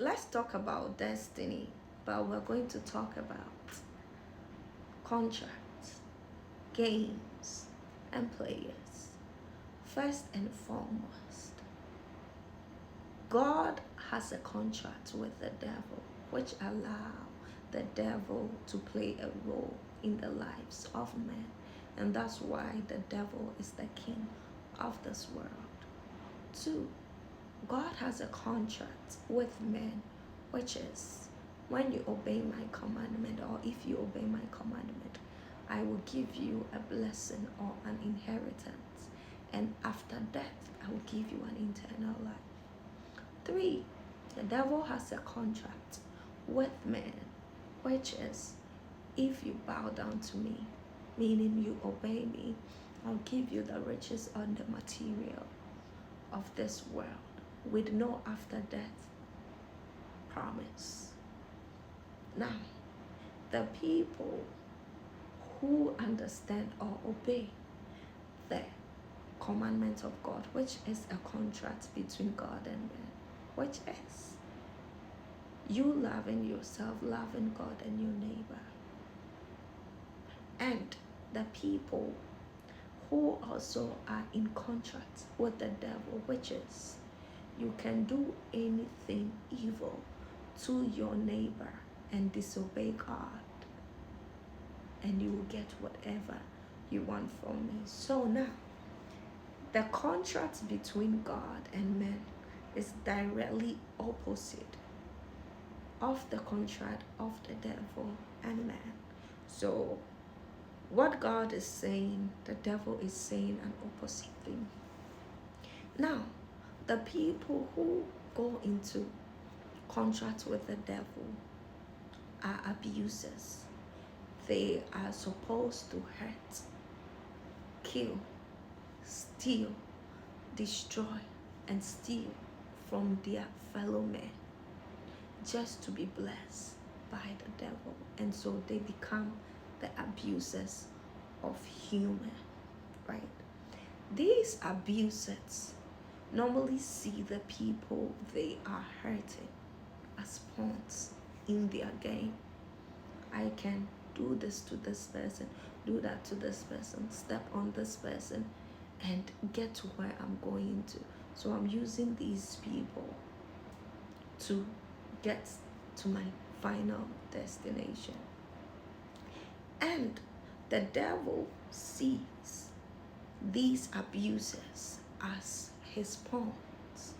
let's talk about destiny, but we're going to talk about contracts, games, and players. First and foremost, God has a contract with the devil, which allow the devil to play a role in the lives of men. And that's why the devil is the king of this world. Two, God has a contract with men, which is when you obey my commandment, or if you obey my commandment, I will give you a blessing or an inheritance. And after death, I will give you an eternal life. Three, the devil has a contract with men, which is if you bow down to me, meaning you obey me, I'll give you the riches on the material of this world with no after death promise. Now, the people who understand or obey the commandment of God, which is a contract between God and man, which is you loving yourself, loving God and your neighbor. And the people who also are in contract with the devil, which is you can do anything evil to your neighbor and disobey God, and you will get whatever you want from me. So now, the contract between God and man is directly opposite of the contract of the devil and man. So what God is saying, the devil is saying an opposite thing. Now, the people who go into contract with the devil are abusers. They are supposed to hurt, kill, steal, destroy, and steal from their fellow men just to be blessed by the devil. And so they become the abusers of human, right? These abusers normally see the people they are hurting as pawns in their game. I can do this to this person, do that to this person, step on this person, and get to where I'm going to. So I'm using these people to get to my final destination. And the devil sees these abusers as his pawns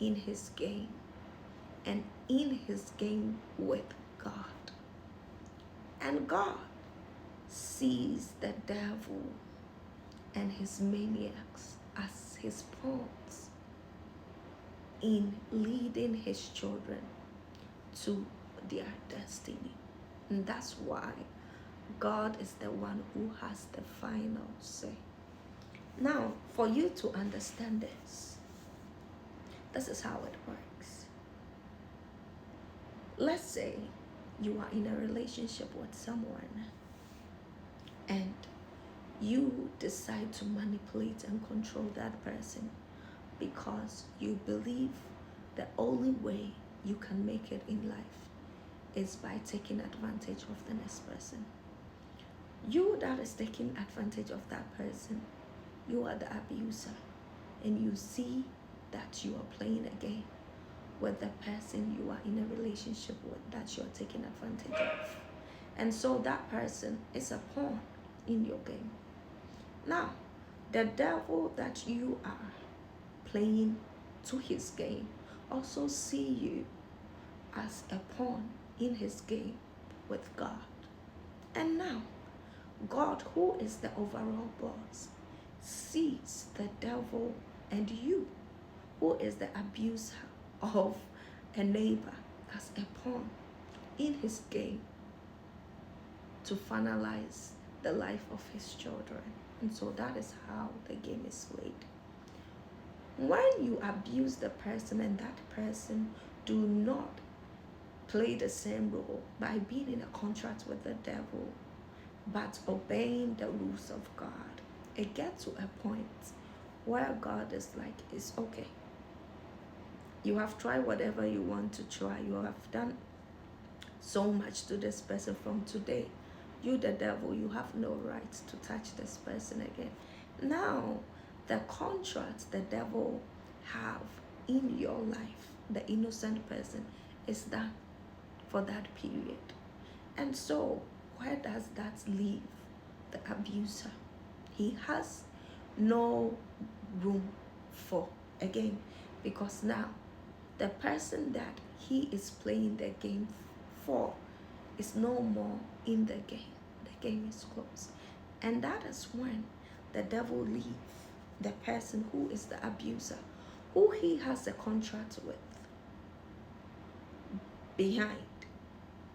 in his game, and in his game with God. And God sees the devil and his maniacs as his pawns in leading his children to their destiny. And that's why God is the one who has the final say. Now, for you to understand this is how it works. Let's say you are in a relationship with someone and you decide to manipulate and control that person because you believe the only way you can make it in life is by taking advantage of the next person. You that is taking advantage of that person, you are the abuser, and you see that you are playing a game with the person you are in a relationship with that you're taking advantage of. And so that person is a pawn in your game. Now, the devil that you are playing to his game also see you as a pawn in his game with God. And now, God, who is the overall boss, sees the devil and you, who is the abuser of a neighbor, as a pawn in his game to finalize the life of his children. And so that is how the game is played. When you abuse the person and that person do not play the same role by being in a contract with the devil, but obeying the rules of God, it gets to a point where God is like, it's okay. You have tried whatever you want to try. You have done so much to this person. From today, you, the devil, you have no right to touch this person again. Now, the contract the devil have in your life, the innocent person, is done for that period. And so, where does that leave the abuser? He has no room for again, because now the person that he is playing the game for is no more in the game. The game is closed. And that is when the devil leaves the person who is the abuser, who he has a contract with, behind.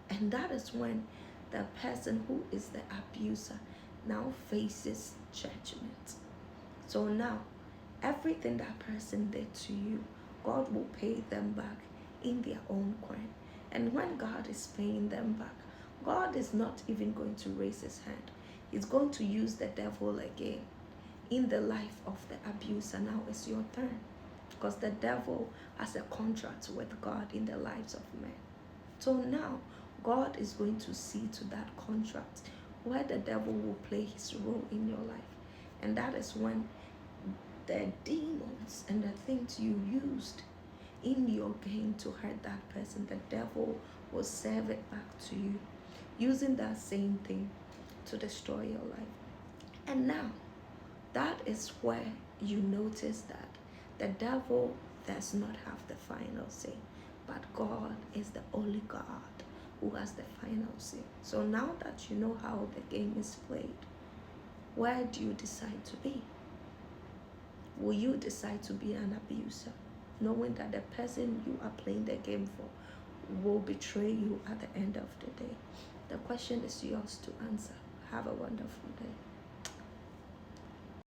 And that is when the person who is the abuser now faces judgment. So now, everything that person did to you, God will pay them back in their own coin. And when God is paying them back, God is not even going to raise his hand. He's going to use the devil again in the life of the abuser. Now it's your turn, because the devil has a contract with God in the lives of men. So now God is going to see to that contract where the devil will play his role in your life. And that is when the demons and the things you used in your game to hurt that person, the devil will serve it back to you, using that same thing to destroy your life. And now, that is where you notice that the devil does not have the final say, but God is the only God who has the final say. So now that you know how the game is played, where do you decide to be? Will you decide to be an abuser, knowing that the person you are playing the game for will betray you at the end of the day? The question is yours to answer. Have a wonderful day.